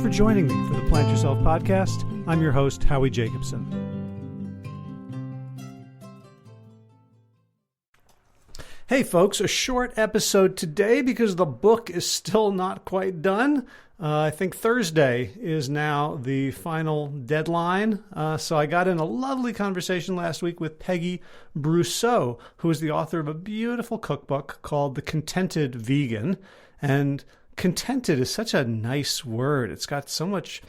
for joining me for the Plant Yourself podcast. I'm your host, Howie Jacobson. Hey folks, a short episode today because the book is still not quite done. I think Thursday is now the final deadline. So I got in a lovely conversation last week with Peggy Brusseau, who is the author of a beautiful cookbook called The Contented Vegan. And contented is such a nice word. It's got so much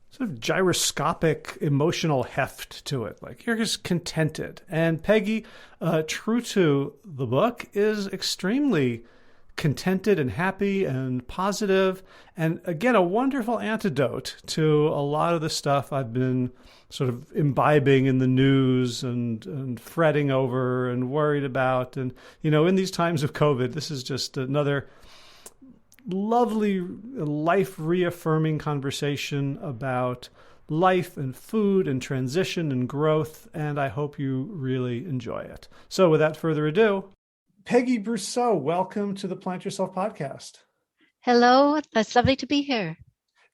sort of gyroscopic emotional heft to it. Like, you're just contented. And Peggy, true to the book, is extremely contented and happy and positive. And again, a wonderful antidote to a lot of the stuff I've been sort of imbibing in the news and fretting over and worried about. And, you know, in these times of COVID, this is just another lovely life reaffirming conversation about life and food and transition and growth, and I hope you really enjoy it. So without further ado, Peggy Brusseau, welcome to the Plant Yourself podcast. Hello, it's lovely to be here.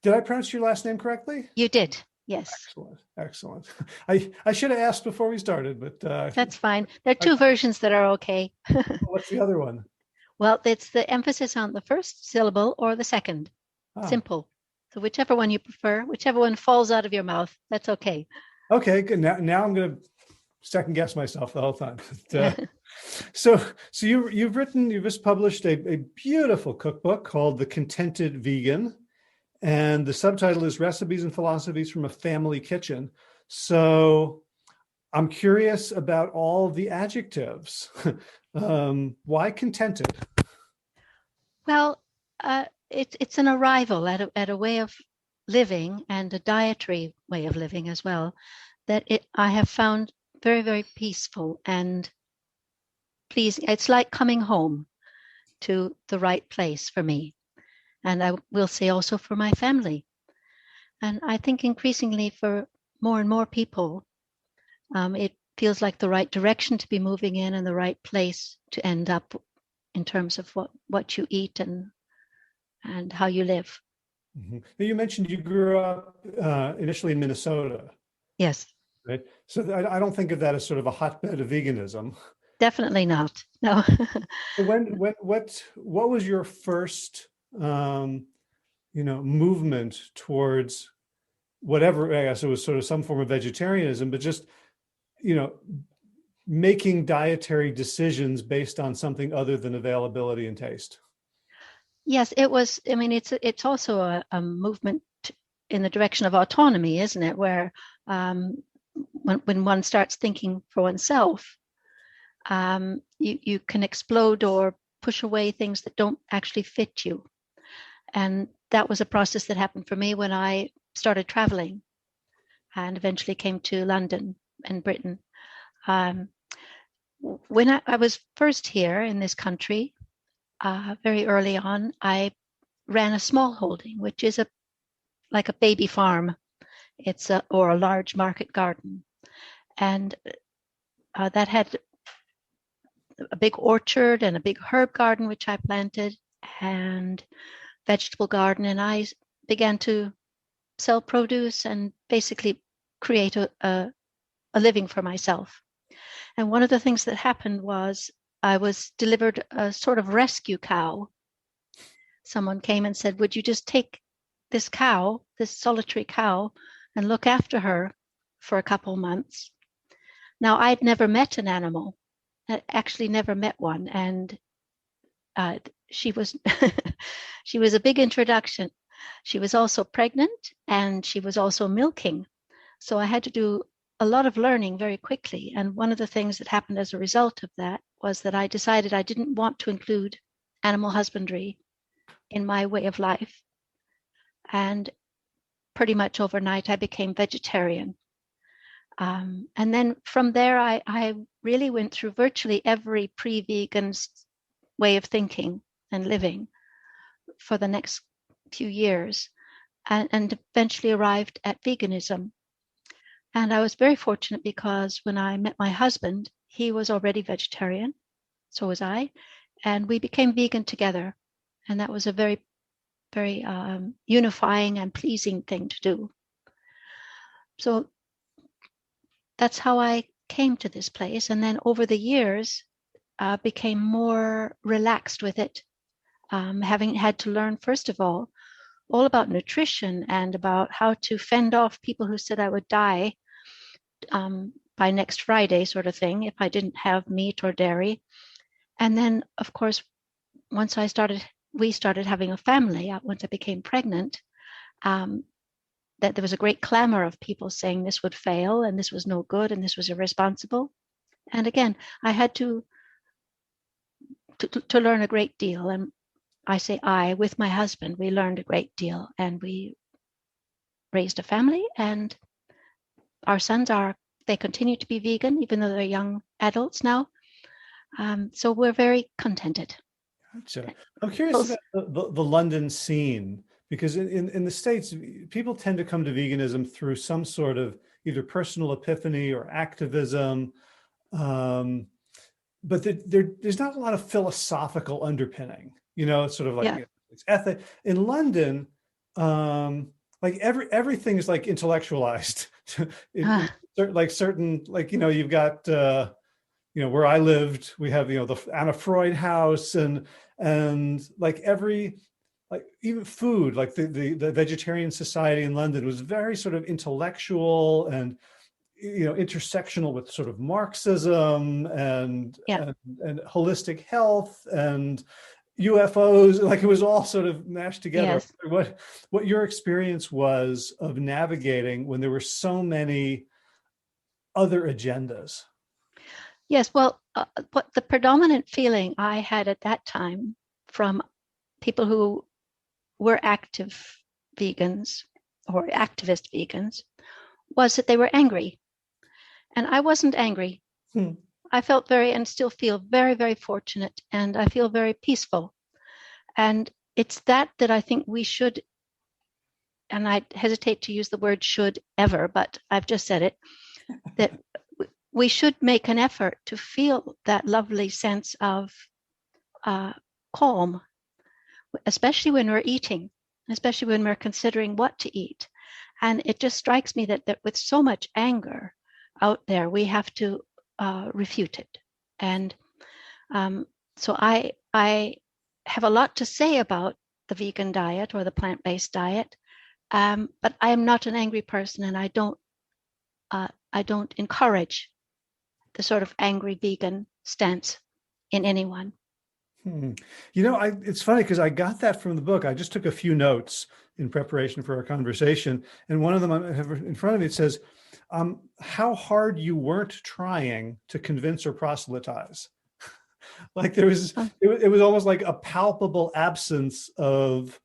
Did I pronounce your last name correctly? You did, yes. Excellent. I should have asked before we started, but that's fine. There are two versions that are okay. What's the other one? Well, it's the emphasis on the first syllable or the second. Simple. So whichever one you prefer, whichever one falls out of your mouth, that's okay. Okay, good. Now I'm going to second guess myself the whole time. So you've just published a beautiful cookbook called The Contented Vegan, and the subtitle is Recipes and Philosophies from a Family Kitchen. So I'm curious about all the adjectives. Why contented? Well, it's an arrival at a way of living and a dietary way of living as well that I have found very, very peaceful and pleasing. It's like coming home to the right place for me. And I will say also for my family. And I think increasingly for more and more people, it feels like the right direction to be moving in and the right place to end up in terms of what you eat and how you live. Mm-hmm. Now, you mentioned you grew up initially in Minnesota. Yes. Right. So I don't think of that as sort of a hotbed of veganism. Definitely not. No. What was your first movement towards whatever? I guess it was sort of some form of vegetarianism, but just making dietary decisions based on something other than availability and taste. Yes, it was. I mean, it's also a movement in the direction of autonomy, isn't it? Where when one starts thinking for oneself, you can explode or push away things that don't actually fit you. And that was a process that happened for me when I started traveling and eventually came to London and Britain. When I was first here in this country, very early on, I ran a small holding, which is like a baby farm. It's a large market garden, and that had a big orchard and a big herb garden, which I planted, and vegetable garden. And I began to sell produce and basically create a living for myself. And one of the things that happened was I was delivered a sort of rescue cow. Someone came and said, would you just take this cow, this solitary cow, and look after her for a couple months? Now, I'd never met an animal. I actually never met one. And she was she was a big introduction. She was also pregnant and she was also milking. So I had to do a lot of learning very quickly. And one of the things that happened as a result of that was that I decided I didn't want to include animal husbandry in my way of life. And pretty much overnight, I became vegetarian. And then from there, I really went through virtually every pre-vegan way of thinking and living for the next few years, and eventually arrived at veganism. And I was very fortunate because when I met my husband, he was already vegetarian, so was I, and we became vegan together. And that was a very very unifying and pleasing thing to do. So that's how I came to this place. And then over the years, became more relaxed with it, having had to learn, first of all about nutrition and about how to fend off people who said I would die by next Friday, sort of thing, if I didn't have meat or dairy. And then, of course, once we started having a family, once I became pregnant, that there was a great clamor of people saying this would fail and this was no good and this was irresponsible. And again, I had to learn a great deal. And I say with my husband, we learned a great deal, and we raised a family, and our sons they continue to be vegan, even though they're young adults now. So we're very contented. Gotcha. I'm curious about the London scene, because in the States, people tend to come to veganism through some sort of either personal epiphany or activism. But there's not a lot of philosophical underpinning, it's sort of like, Yeah. it's ethic. In London, like everything is like intellectualized. Certain, you've got, where I lived, we have, the Anna Freud house, and like even food, like the Vegetarian Society in London was very sort of intellectual and intersectional with sort of Marxism and holistic health and UFOs. Like, it was all sort of mashed together. Yes. What your experience was of navigating when there were so many other agendas? Yes. Well, what the predominant feeling I had at that time from people who were active vegans or activist vegans was that they were angry. And I wasn't angry. I felt and still feel very, very fortunate, and I feel very peaceful. And it's that I think we should, and I hesitate to use the word should ever, but I've just said it, that we should make an effort to feel that lovely sense of calm, especially when we're eating, especially when we're considering what to eat. And it just strikes me that with so much anger out there, we have to refute it. And so I have a lot to say about the vegan diet or the plant-based diet, but I am not an angry person, and I don't encourage the sort of angry vegan stance in anyone. It's funny because I got that from the book. I just took a few notes in preparation for our conversation, and one of them I have in front of me. It says, how hard you weren't trying to convince or proselytize. Like it was almost like a palpable absence of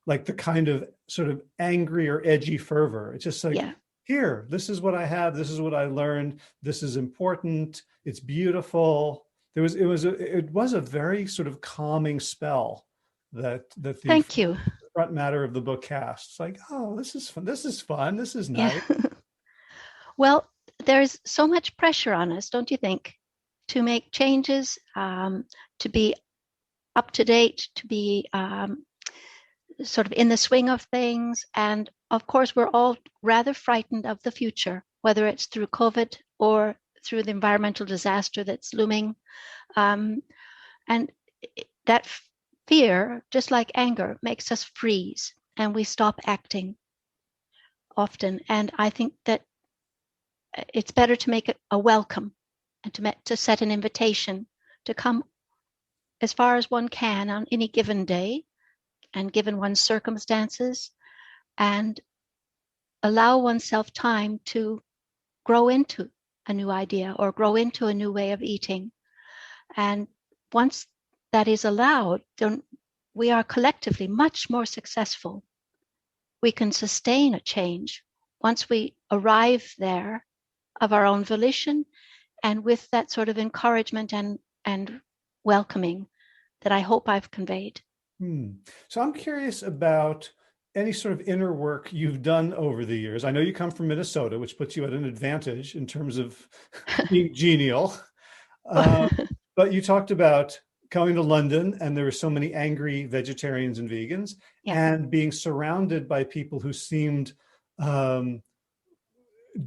like the kind of sort of angry or edgy fervor. It's just like, here, this is what I have. This is what I learned. This is important. It's beautiful. It was a very sort of calming spell that the Thank you. front matter of the book casts. It's like, oh, this is fun. This is fun. This is nice. Yeah. Well, there's so much pressure on us, don't you think, to make changes, to be up to date, to be sort of in the swing of things. And of course, we're all rather frightened of the future, whether it's through COVID or through the environmental disaster that's looming. And that fear, just like anger, makes us freeze and we stop acting often. And I think that it's better to make it a welcome and to set an invitation to come as far as one can on any given day and given one's circumstances, and allow oneself time to grow into a new idea or grow into a new way of eating. And once that is allowed, then we are collectively much more successful. We can sustain a change once we arrive there of our own volition, and with that sort of encouragement and welcoming that I hope I've conveyed. So I'm curious about any sort of inner work you've done over the years. I know you come from Minnesota, which puts you at an advantage in terms of being genial. But you talked about coming to London, and there were so many angry vegetarians and vegans, Yeah. and being surrounded by people who seemed um,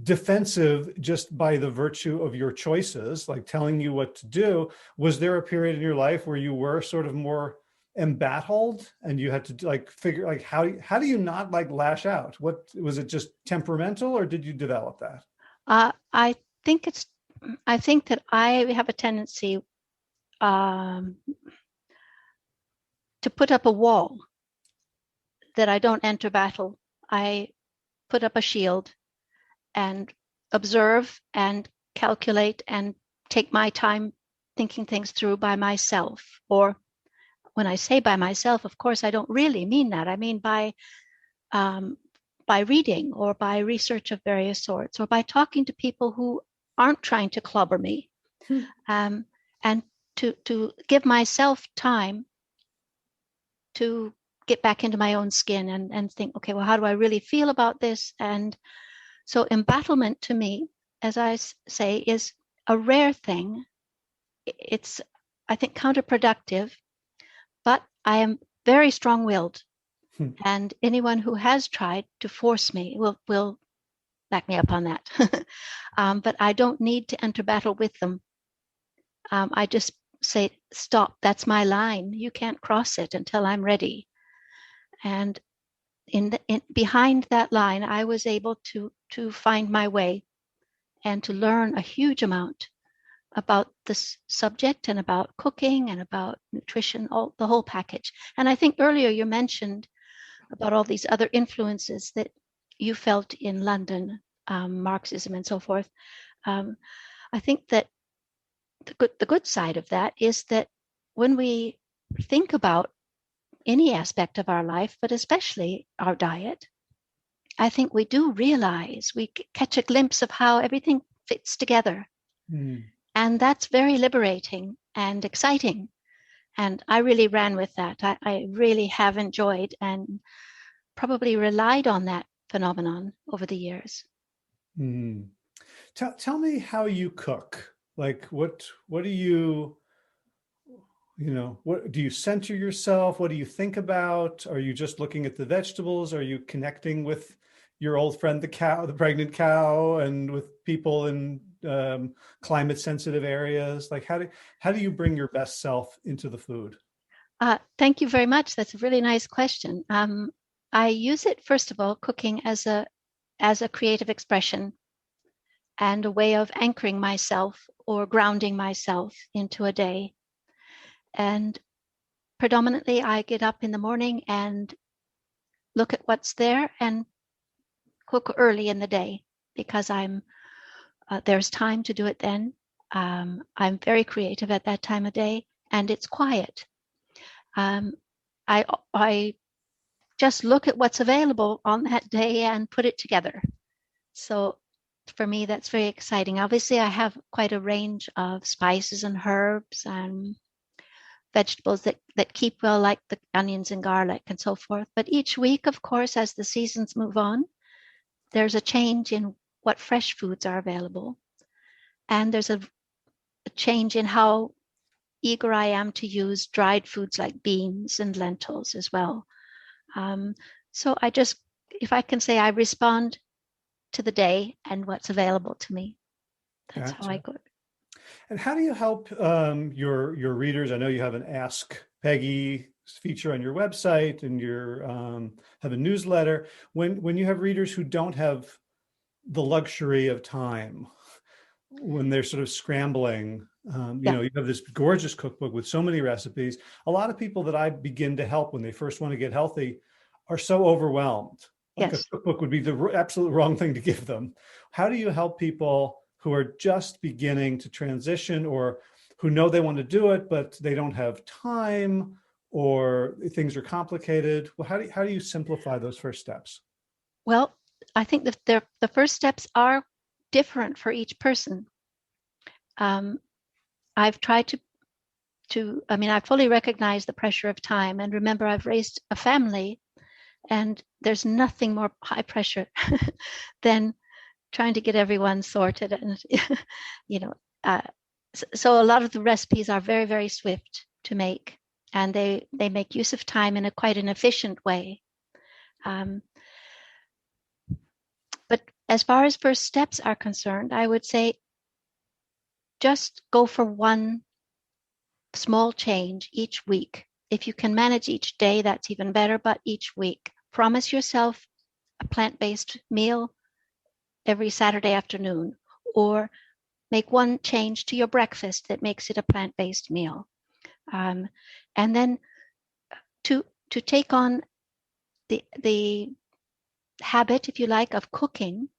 defensive just by the virtue of your choices, like telling you what to do. Was there a period in your life where you were sort of more embattled and you had to like figure like how do you not like lash out? What was it, just temperamental, or did you develop that? I think it's. I think that I have a tendency um, to put up a wall that I don't enter battle. I put up a shield and observe and calculate and take my time thinking things through by myself. Or when I say by myself, of course, I don't really mean that. I mean by reading or by research of various sorts or by talking to people who aren't trying to clobber me, and to give myself time to get back into my own skin and think, okay, well, how do I really feel about this? And so embattlement to me, as I say, is a rare thing. It's, I think, counterproductive, but I am very strong-willed. And anyone who has tried to force me will back me up on that. But I don't need to enter battle with them. I just say, stop, that's my line. You can't cross it until I'm ready. And behind that line, I was able to find my way and to learn a huge amount about this subject and about cooking and about nutrition, the whole package. And I think earlier you mentioned about all these other influences that you felt in London, Marxism and so forth. I think that the good side of that is that when we think about any aspect of our life, but especially our diet, I think we do realize, we catch a glimpse of how everything fits together. Mm. And that's very liberating and exciting. And I really ran with that. I really have enjoyed and probably relied on that phenomenon over the years. Mm. Tell me how you cook. Like what do you, what do you center yourself? What do you think about? Are you just looking at the vegetables? Are you connecting with your old friend, the cow, the pregnant cow, and with people in climate sensitive areas? Like how do you bring your best self into the food? Thank you very much. That's a really nice question. I use it, first of all, cooking as a creative expression and a way of anchoring myself or grounding myself into a day. And predominantly, I get up in the morning and look at what's there and cook early in the day because there's time to do it then. I'm very creative at that time of day, and it's quiet. I just look at what's available on that day and put it together. So for me, that's very exciting. Obviously, I have quite a range of spices and herbs and vegetables that keep well, like the onions and garlic and so forth. But each week, of course, as the seasons move on, there's a change in what fresh foods are available. And there's a change in how eager I am to use dried foods like beans and lentils as well. So I just, if I can say, I respond to the day and what's available to me. That's Gotcha. how I go. And how do you help your readers? I know you have an Ask Peggy feature on your website, and you have a newsletter. When you have readers who don't have the luxury of time, when they're sort of scrambling, you have this gorgeous cookbook with so many recipes. A lot of people that I begin to help when they first want to get healthy are so overwhelmed. Like Yes. a cookbook would be the absolute wrong thing to give them. How do you help people who are just beginning to transition, or who know they want to do it, but they don't have time, or things are complicated? Well, how do you simplify those first steps? Well, I think that the first steps are different for each person. I've tried I fully recognize the pressure of time. And remember, I've raised a family, and there's nothing more high pressure than trying to get everyone sorted. And, so a lot of the recipes are very, very swift to make, and they make use of time in a quite an efficient way. But as far as first steps are concerned, I would say just go for one small change each week. If you can manage each day, that's even better, but each week. Promise yourself a plant-based meal every Saturday afternoon, or make one change to your breakfast that makes it a plant-based meal. And then to take on the habit, if you like, of cooking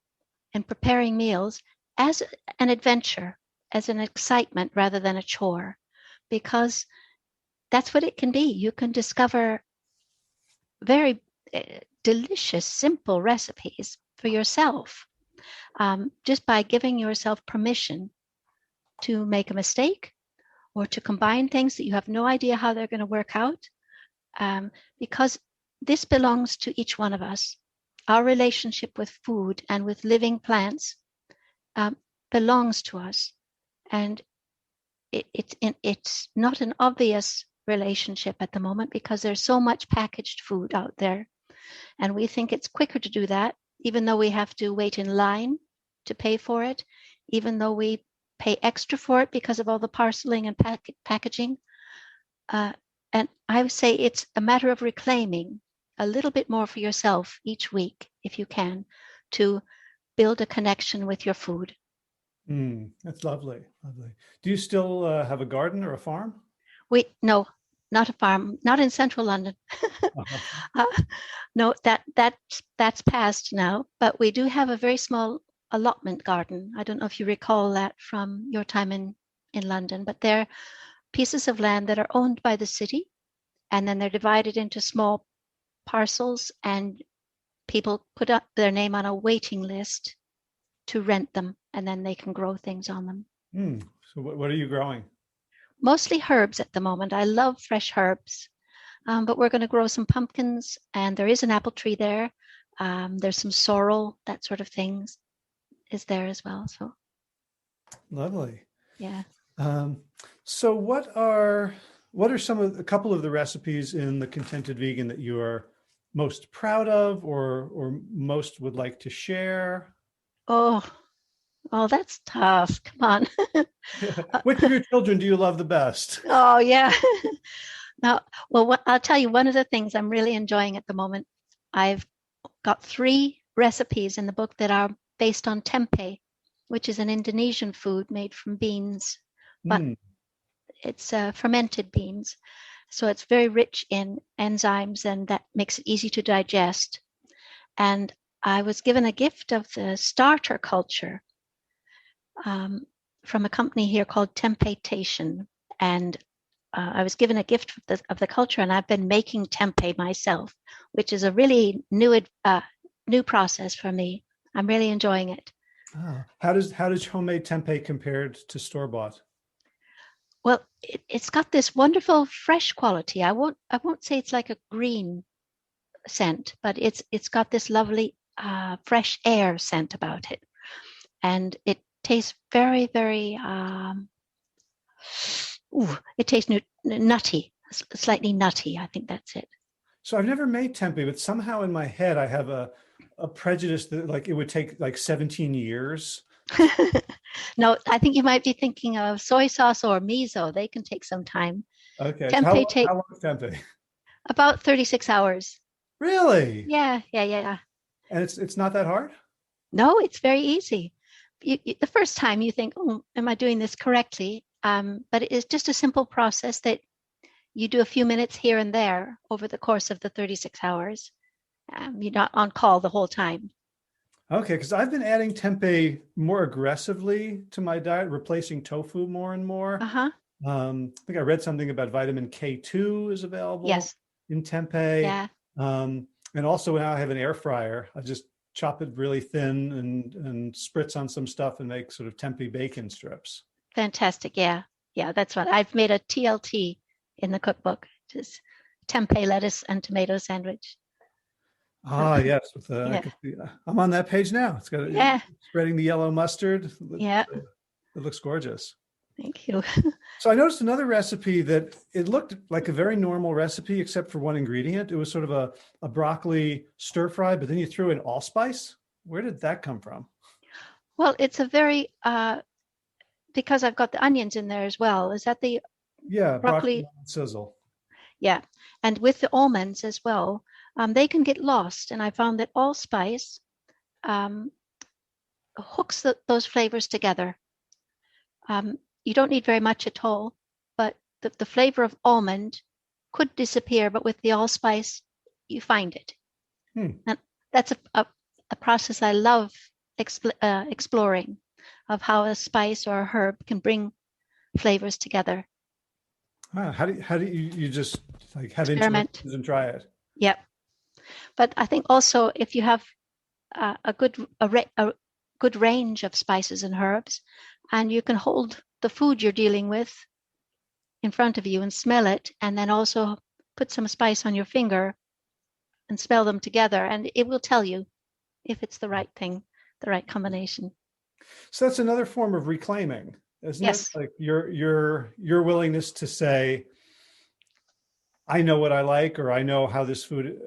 and preparing meals as an adventure, as an excitement rather than a chore, because that's what it can be. You can discover very delicious, simple recipes for yourself just by giving yourself permission to make a mistake or to combine things that you have no idea how they're going to work out, because this belongs to each one of us. Our relationship with food and with living plants belongs to us, and it's not an obvious relationship at the moment because there's so much packaged food out there, and we think it's quicker to do that, even though we have to wait in line to pay for it, even though we pay extra for it because of all the parceling and packaging. And I would say it's a matter of reclaiming a little bit more for yourself each week, if you can, to build a connection with your food. That's lovely. Lovely. Do you still have a garden or a farm? No, not a farm, not in central London. Uh-huh. No, that's past now, but we do have a very small allotment garden. I don't know if you recall that from your time in London, but they're pieces of land that are owned by the city, and then they're divided into small parcels, and people put up their name on a waiting list to rent them, and then they can grow things on them. So what are you growing? Mostly herbs at the moment. I love fresh herbs, but we're going to grow some pumpkins, and there is an apple tree there. There's some sorrel, that sort of things is there as well. So Lovely. yeah. So what are a couple of the recipes in the Contented Vegan that you are most proud of or most would like to share? Oh, that's tough. Come on. Which of your children do you love the best? Oh, yeah. Now, well, I'll tell you, one of the things I'm really enjoying at the moment, I've got 3 recipes in the book that are based on tempeh, which is an Indonesian food made from beans, but it's fermented beans. So it's very rich in enzymes, and that makes it easy to digest. And I was given a gift of the starter culture from a company here called Temptation, and I was given a gift of the culture, and I've been making tempeh myself, which is a really new process for me. I'm really enjoying it. Oh. How does homemade tempeh compared to store-bought? Well, it's got this wonderful fresh quality. I won't say it's like a green scent, but it's got this lovely fresh air scent about it, and it tastes very, very. It tastes nutty, slightly nutty. I think that's it. So I've never made tempeh, but somehow in my head I have a prejudice that like it would take like 17 years. No, I think you might be thinking of soy sauce or miso. They can take some time. Okay. So Tempeh how long is tempeh? about 36 hours. Really? Yeah. And it's not that hard? No, it's very easy. The first time you think, oh, am I doing this correctly? But it is just a simple process that you do a few minutes here and there over the course of the 36 hours. You're not on call the whole time. Okay, because I've been adding tempeh more aggressively to my diet, replacing tofu more and more. Uh-huh. I think I read something about vitamin K2 is available in tempeh. Yeah. And also now I have an air fryer. I just chop it really thin and spritz on some stuff and make sort of tempeh bacon strips. Fantastic. Yeah, that's what I've made a TLT in the cookbook, just tempeh lettuce and tomato sandwich. Ah, yes. With I'm on that page now. It's got spreading the yellow mustard. Yeah. It looks gorgeous. Thank you. So I noticed another recipe that it looked like a very normal recipe, except for one ingredient. It was sort of a broccoli stir fry, but then you threw in allspice. Where did that come from? Well, it's a very, because I've got the onions in there as well. Is that the Yeah, broccoli broccoli? sizzle. Yeah. And with the almonds as well, they can get lost. And I found that allspice um, hooks those flavors together. You don't need very much at all, but the flavor of almond could disappear, but with the allspice, you find it. And that's a process I love exploring, of how a spice or a herb can bring flavors together. How do you just like have Experiment. intuitions and try it? Yep. But I think also if you have a good range of spices and herbs, and you can hold the food you're dealing with in front of you and smell it, and then also put some spice on your finger and smell them together, and it will tell you if it's the right thing, the right combination. So that's another form of reclaiming, isn't Yes. it? Like your willingness to say, I know what I like, or I know how this food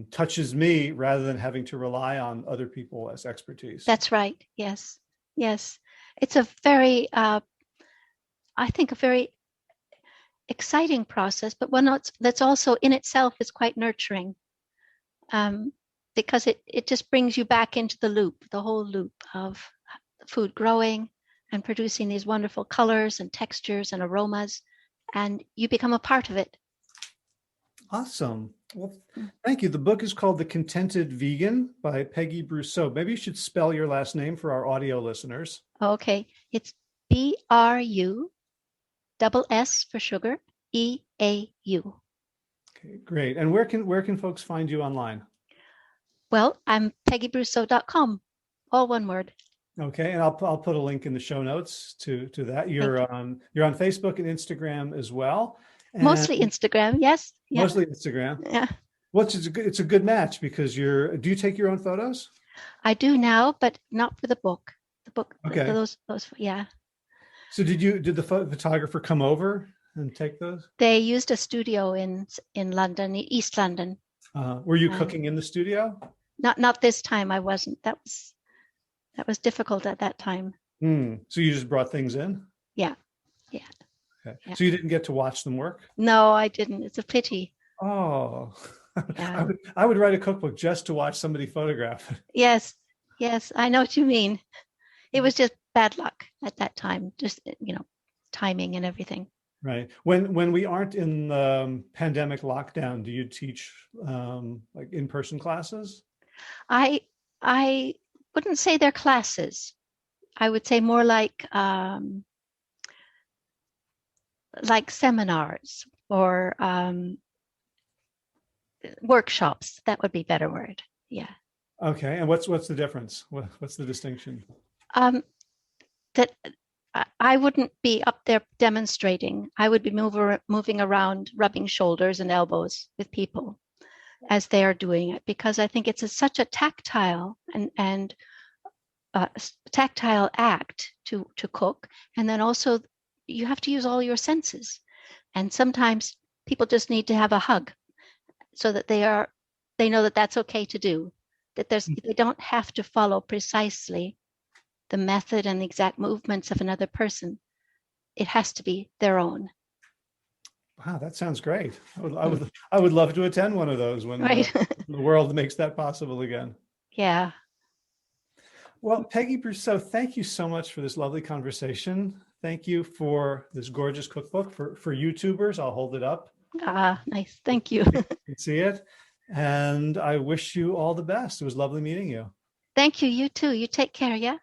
touches me, rather than having to rely on other people as expertise. That's right. Yes. Yes. It's a very, I think, a very exciting process, but one that's also in itself is quite nurturing, because it just brings you back into the whole loop of food growing and producing these wonderful colors and textures and aromas, and you become a part of it. Awesome. Well, thank you. The book is called The Contented Vegan by Peggy Brusseau. Maybe you should spell your last name for our audio listeners. Okay. It's BRU double S for sugar, EAU. Okay, great. And where can folks find you online? Well, I'm PeggyBrusseau.com, all one word. Okay, and I'll put a link in the show notes to that. You're on Facebook and Instagram as well. And mostly Instagram, yes. Yeah. Mostly Instagram. Yeah. Well, it's a good match because do you take your own photos? I do now, but not for the book. The book, okay. Those, yeah. So did the photographer come over and take those? They used a studio in London, East London. Were you cooking in the studio? Not this time. I wasn't. That was difficult at that time. So you just brought things in? Yeah. Okay. Yeah. So you didn't get to watch them work? No, I didn't. It's a pity. Oh, Yeah. I would write a cookbook just to watch somebody photograph it. Yes, I know what you mean. It was just bad luck at that time, just timing and everything. Right. When we aren't in the pandemic lockdown, do you teach like in-person classes? I wouldn't say they're classes. I would say more like seminars or workshops. That would be a better word. Yeah. Okay. And what's the difference? What's the distinction? That I wouldn't be up there demonstrating. I would be moving around, rubbing shoulders and elbows with people as they are doing it, because I think it's such a tactile and tactile act to cook, and then also you have to use all your senses. And sometimes people just need to have a hug, so that they know that that's okay to do. That they don't have to follow precisely the method and the exact movements of another person. It has to be their own. Wow, that sounds great. I would love to attend one of those when right. The world makes that possible again. Yeah. Well, Peggy Brusseau, thank you so much for this lovely conversation. Thank you for this gorgeous cookbook for YouTubers. I'll hold it up. Nice. Thank you. You can see it. And I wish you all the best. It was lovely meeting you. Thank you. You too. You take care. Yeah.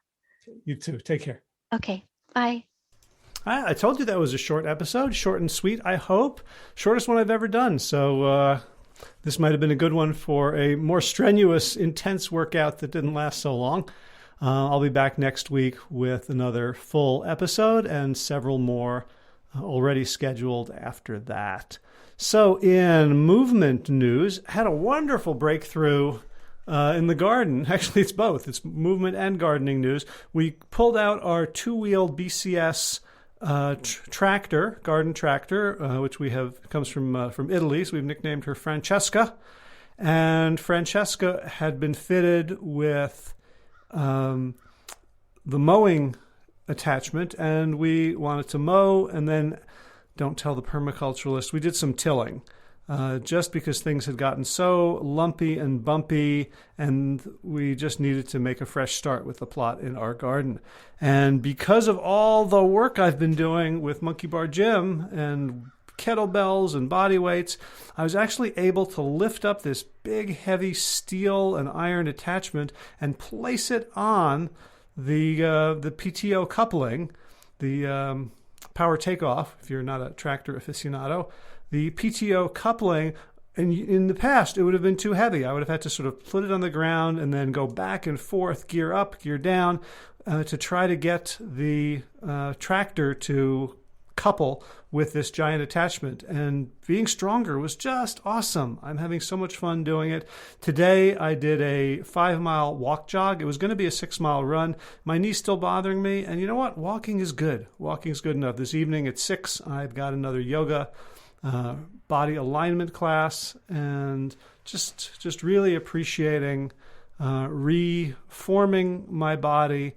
You too. Take care. Okay. Bye. I told you that was a short episode, short and sweet, I hope. Shortest one I've ever done. So this might have been a good one for a more strenuous, intense workout that didn't last so long. I'll be back next week with another full episode and several more already scheduled after that. So in movement news, had a wonderful breakthrough in the garden. Actually, it's both. It's movement and gardening news. We pulled out our two-wheeled BCS tractor, garden tractor, which comes from Italy. So we've nicknamed her Francesca. And Francesca had been fitted with the mowing attachment, and we wanted to mow, and then, don't tell the permaculturalist, we did some tilling. Just because things had gotten so lumpy and bumpy, and we just needed to make a fresh start with the plot in our garden. And because of all the work I've been doing with Monkey Bar Gym and kettlebells and body weights, I was actually able to lift up this big, heavy steel and iron attachment and place it on the PTO coupling, the power takeoff, if you're not a tractor aficionado. The PTO coupling, and in the past, it would have been too heavy. I would have had to sort of put it on the ground and then go back and forth, gear up, gear down, to try to get the tractor to couple with this giant attachment. And being stronger was just awesome. I'm having so much fun doing it. Today, I did a 5-mile walk jog. It was going to be a 6-mile run. My knee's still bothering me. And you know what? Walking is good. Walking is good enough. This evening at 6, I've got another yoga body alignment class, and just really appreciating reforming my body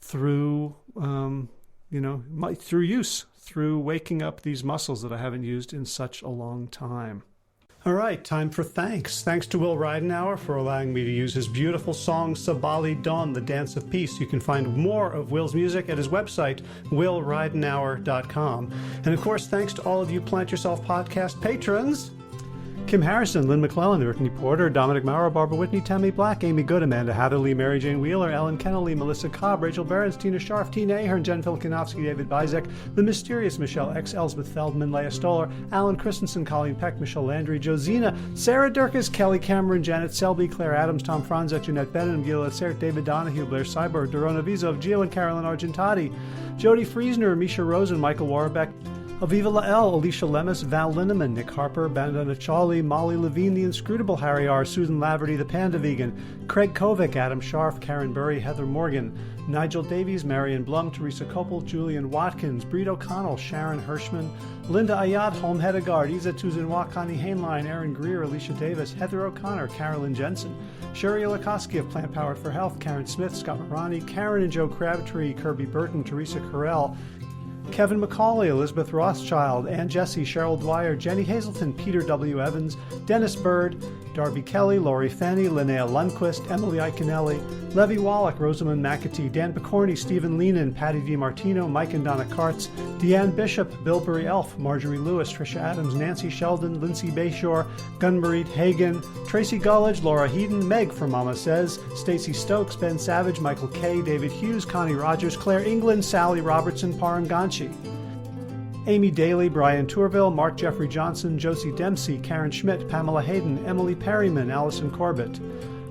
through through use, through waking up these muscles that I haven't used in such a long time. All right, time for thanks. Thanks to Will Ridenauer for allowing me to use his beautiful song Sabali Dawn, the Dance of Peace. You can find more of Will's music at his website, willridenauer.com. And of course, thanks to all of you Plant Yourself Podcast patrons. Kim Harrison, Lynn McClellan, Brittany Porter, Dominic Maurer, Barbara Whitney, Tammy Black, Amy Good, Amanda Hatherley, Mary Jane Wheeler, Ellen Kennelly, Melissa Cobb, Rachel Behrens, Tina Scharf, Tina Ahern, Jen Filkanovsky, David Bizek, The Mysterious Michelle X, Elsbeth Feldman, Leah Stoller, Alan Christensen, Colleen Peck, Michelle Landry, Josina, Sarah Durkis, Kelly Cameron, Janet Selby, Claire Adams, Tom Franzek, Jeanette Bennett, Gila Cert, David Donahue, Blair Cyber, Dorona Vizov, Gio and Carolyn Argentati, Jody Friesner, Misha Rosen, Michael Warbeck, Aviva Lael, Alicia Lemus, Val Linneman, Nick Harper, Bandana Chawley, Molly Levine, The Inscrutable Harry R., Susan Laverty, The Panda Vegan, Craig Kovic, Adam Scharf, Karen Burry, Heather Morgan, Nigel Davies, Marion Blum, Teresa Koppel, Julian Watkins, Breed O'Connell, Sharon Hirschman, Linda Ayat, Holm Hedegaard, Isa Tuzinwa, Connie Hainline, Aaron Greer, Alicia Davis, Heather O'Connor, Carolyn Jensen, Sherry Olakoski of Plant Powered for Health, Karen Smith, Scott Marani, Karen and Joe Crabtree, Kirby Burton, Teresa Carell, Kevin McCauley, Elizabeth Rothschild, Ann Jesse, Cheryl Dwyer, Jenny Hazelton, Peter W. Evans, Dennis Bird, Darby Kelly, Lori Fanny, Linnea Lundquist, Emily Iconelli, Levy Wallach, Rosamund McAtee, Dan Picorni, Stephen Leenan, Patty DiMartino, Mike and Donna Kartz, Deanne Bishop, Billbury Elf, Marjorie Lewis, Tricia Adams, Nancy Sheldon, Lindsay Bayshore, Gunmarit Hagen, Tracy Gullidge, Laura Heaton, Meg from Mama Says, Stacey Stokes, Ben Savage, Michael Kay, David Hughes, Connie Rogers, Claire England, Sally Robertson, Param Ganchi, Amy Daly, Brian Tourville, Mark Jeffrey Johnson, Josie Dempsey, Karen Schmidt, Pamela Hayden, Emily Perryman, Allison Corbett,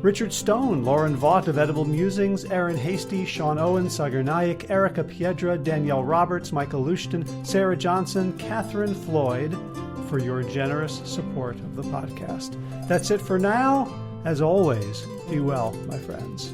Richard Stone, Lauren Vaught of Edible Musings, Aaron Hasty, Sean Owen, Sagar Naik, Erica Piedra, Danielle Roberts, Michael Lushton, Sarah Johnson, Catherine Floyd, for your generous support of the podcast. That's it for now. As always, be well, my friends.